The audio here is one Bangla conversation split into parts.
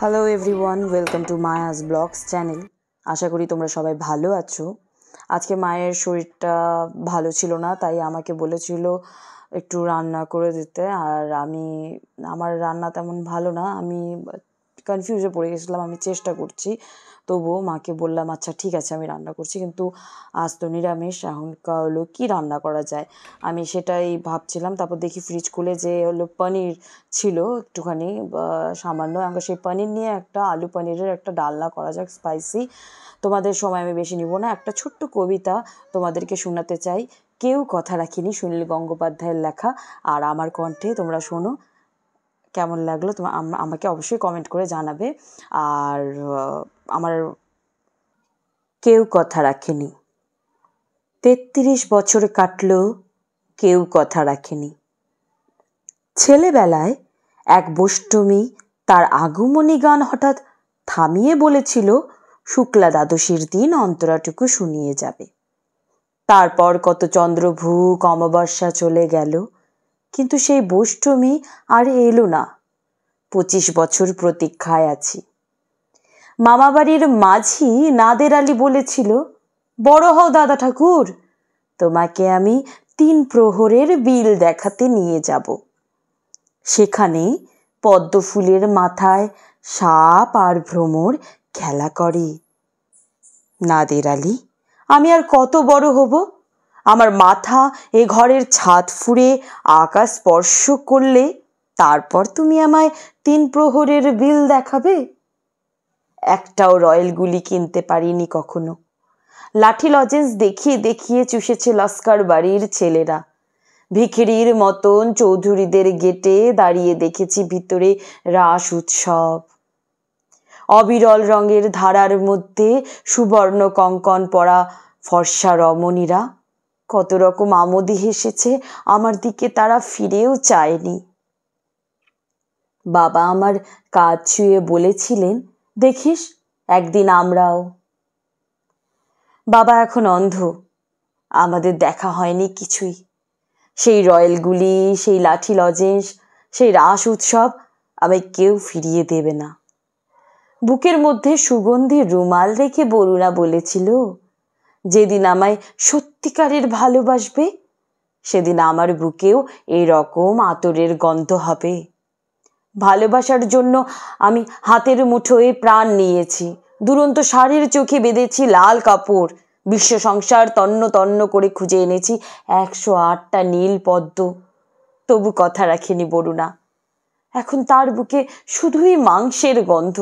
Hello everyone, welcome to Maya's blogs channel. আশা করি তোমরা সবাই ভালো আছো। আজকে মায়ের শরীরটা ভালো ছিল না, তাই আমাকে বলেছিল একটু রান্না করে দিতে। আর আমার রান্না তেমন ভালো না, আমি কনফিউজে পড়ে গেছিলাম। আমি চেষ্টা করছি, তবুও মাকে বললাম আচ্ছা ঠিক আছে আমি রান্না করছি, কিন্তু আজ তো নিরামিষ। এখন হলো কী রান্না করা যায়, আমি সেটাই ভাবছিলাম। তারপর দেখি ফ্রিজ খুলে যে হলো পনির ছিল একটুখানি সামান্য, আমরা সেই পনির নিয়ে একটা আলু পনিরের একটা ডালনা করা যাক স্পাইসি। তোমাদের সময় আমি বেশি নিব না, একটা ছোট্ট কবিতা তোমাদেরকে শোনাতে চাই। কেউ কথা রাখিনি, সুনীল গঙ্গোপাধ্যায়ের লেখা, আর আমার কণ্ঠে। তোমরা শোনো, কেমন লাগলো তোমার আমাকে অবশ্যই কমেন্ট করে জানাবে। আর আমার কেউ কথা রাখেনি। ৩৩ বছর কাটল, কেউ কথা রাখেনি। ছেলেবেলায় এক বৈষ্টমী তার আগমনী গান হঠাৎ থামিয়ে বলেছিল শুক্লা দ্বাদশীর দিন অন্তরাটুকু শুনিয়ে যাবে। তারপর কত চন্দ্রভূক অমাবস্যা চলে গেল, কিন্তু সেই বৈষ্টমী আর এলো না। ২৫ বছর প্রতীক্ষায় আছি। মামাবাড়ির মাঝি নাদের আলী বলেছিল, বড় হও দাদা ঠাকুর, তোমাকে আমি ৩ প্রহরের বিল দেখাতে নিয়ে যাব। সেখানে পদ্ম ফুলের মাথায় সাপ আর ভ্রমর খেলা করে। নাদের আলী, আমি আর কত বড় হব? আমার মাথা এ ঘরের ছাদ ফুঁড়ে আকাশ স্পর্শ করলে তারপর তুমি আমায় ৩ প্রহরের বিল দেখাবে? একটাও রয়্যাল গুলি কিনতে পারিনি কখনো। লাঠি লজেন্স দেখিয়ে দেখিয়ে চুষেছে লস্কর বাড়ির ছেলেরা। ভিখিরির মতন চৌধুরীদের গেটে দাঁড়িয়ে দেখেছি ভিতরে রাস উৎসব। অবিরল রঙের ধারার মধ্যে সুবর্ণ কঙ্কন পরা ফর্সা রমণীরা কত রকম আমোদে হেসেছে আমার দিকে, তারা ফিরেও চায়নি। বাবা আমার কাঁধ ছুঁয়ে বলেছিলেন, দেখিস একদিন আমরাও। বাবা এখন অন্ধ, আমাদের দেখা হয়নি কিছুই। সেই রয়্যালগুলি, সেই লাঠি লজেন্স, সেই রাস উৎসব আমায় কেউ ফিরিয়ে দেবে না। বুকের মধ্যে সুগন্ধি রুমাল রেখে বরুণা বলেছিল, যেদিন আমায় সত্যিকারের ভালোবাসবে সেদিন আমার বুকেও এরকম আতরের গন্ধ হবে। ভালোবাসার জন্য আমি হাতের মুঠোয় প্রাণ নিয়েছি, দুরন্ত শাড়ির চোখে বেঁধেছি লাল কাপড়, বিশ্ব সংসার তন্ন তন্ন করে খুঁজে এনেছি ১০৮টা নীল পদ্ম, তবু কথা রাখেনি বরুণা। এখন তার বুকে শুধুই মাংসের গন্ধ।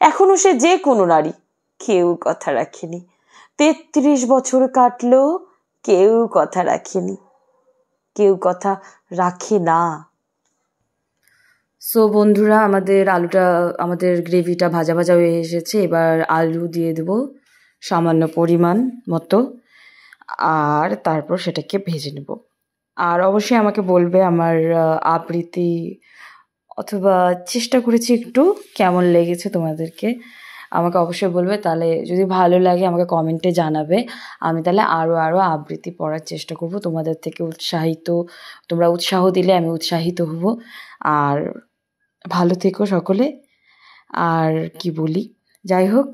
এখনো সে যে কোনো নারী, কেউ কথা রাখেনি। ৩৩ বছর কাটলো, কেউ কথা রাখেনি, কেউ কথা রাখে না। সো বন্ধুরা, আমাদের গ্রেভিটা ভাজা ভাজা হয়ে এসেছে। এবার আলু দিয়ে দেবো সামান্য পরিমাণ মতো, আর তারপর সেটাকে ভেজে নেব। আর অবশ্যই আমাকে বলবে আমার আবৃত্তি, অথবা চেষ্টা করেছি একটু, কেমন লেগেছে তোমাদেরকে আমাকে অবশ্যই বলবে। তাহলে যদি ভালো লাগে আমাকে কমেন্টে জানাবে, আমি তাহলে আরও আবৃত্তি পড়ার চেষ্টা করব। তোমাদের থেকে তোমরা উৎসাহ দিলে আমি উৎসাহিত হব। আর ভালো থেকো সকলে। আর কি বলি, যাই হোক,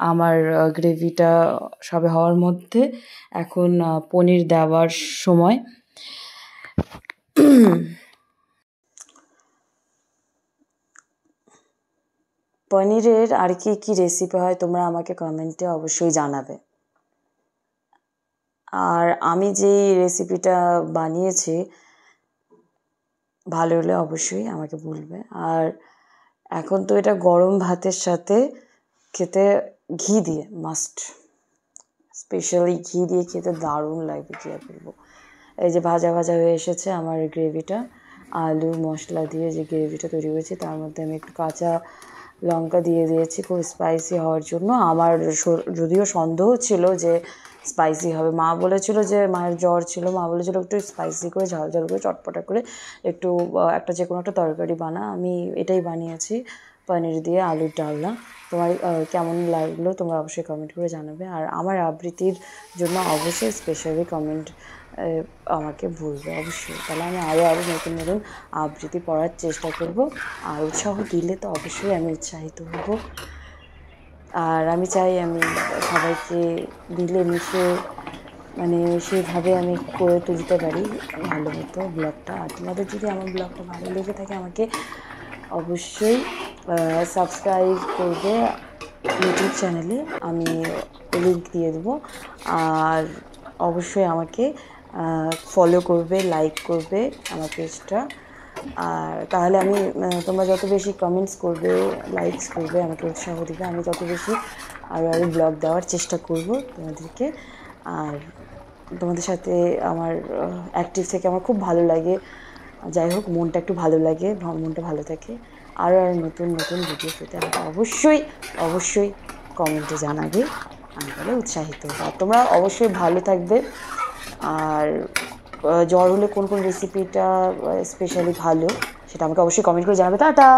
আমার গ্রেভিটা সবে হওয়ার মধ্যে, এখন পনির দেওয়ার সময়। পনিরের আর কি কি রেসিপি হয় তোমরা আমাকে কমেন্টে অবশ্যই জানাবে। আর আমি যে রেসিপিটা বানিয়েছি ভালো হলে অবশ্যই আমাকে বলবে। আর এখন তো এটা গরম ভাতের সাথে খেতে ঘি দিয়ে মাস্ট, স্পেশালি ঘি দিয়ে খেতে দারুণ লাগবে, কী আর বলবো। এই যে ভাজা ভাজা হয়ে এসেছে আমার গ্রেভিটা, আলু মশলা দিয়ে যে গ্রেভিটা তৈরি হয়েছে তার মধ্যে আমি একটু কাঁচা লঙ্কা দিয়ে দিয়েছি খুব স্পাইসি হওয়ার জন্য। আমার যদিও সন্দেহ ছিল যে স্পাইসি হবে, মা বলেছিল যে মায়ের জ্বর ছিল, মা বলেছিল একটু স্পাইসি করে ঝাল ঝাল করে চটপটা করে একটু একটা যে কোনো একটা তরকারি বানা। আমি এটাই বানিয়েছি, পনির দিয়ে আলুর ডালনা। তোমার কেমন লাগলো তোমরা অবশ্যই কমেন্ট করে জানাবে। আর আমার আবৃত্তির জন্য অবশ্যই স্পেশালি কমেন্ট আমাকে বলবে অবশ্যই। তাহলে আমি আরও নতুন নতুন আবৃত্তি পড়ার চেষ্টা করব। আর উৎসাহ দিলে তো অবশ্যই আমি উৎসাহিত হব। আর আমি চাই আমি সবাইকে মিলেমিশে মানে সেইভাবে আমি করে তুলতে পারি ভালো মতো ব্লগটা। আর তোমাদের যদি আমার ব্লগটা ভালো লেগে থাকে আমাকে অবশ্যই সাবস্ক্রাইব করবে ইউটিউব চ্যানেলে, আমি লিঙ্ক দিয়ে দেবো। আর অবশ্যই আমাকে ফলো করবে, লাইক করবে আমার পেজটা। আর তাহলে আমি তোমরা যত বেশি কমেন্টস করবে, লাইকস করবে, আমাকে উৎসাহ দিবে, আমি তত বেশি আরও ব্লগ দেওয়ার চেষ্টা করব তোমাদেরকে। আর তোমাদের সাথে আমার অ্যাক্টিভ থেকে আমার খুব ভালো লাগে। যাই হোক, মনটা একটু ভালো লাগে, মনটা ভালো থাকে। আরও নতুন নতুন ভিডিও পেতে আমাকে অবশ্যই কমেন্টে জানাবে, আমি তাহলে উৎসাহিত হবো। আর তোমরা অবশ্যই ভালো থাকবে। আর জ্বর হলে কোন রেসিপিটা স্পেশালি ভালো সেটা আমাকে অবশ্যই কমেন্ট করে জানাবে। টাটা।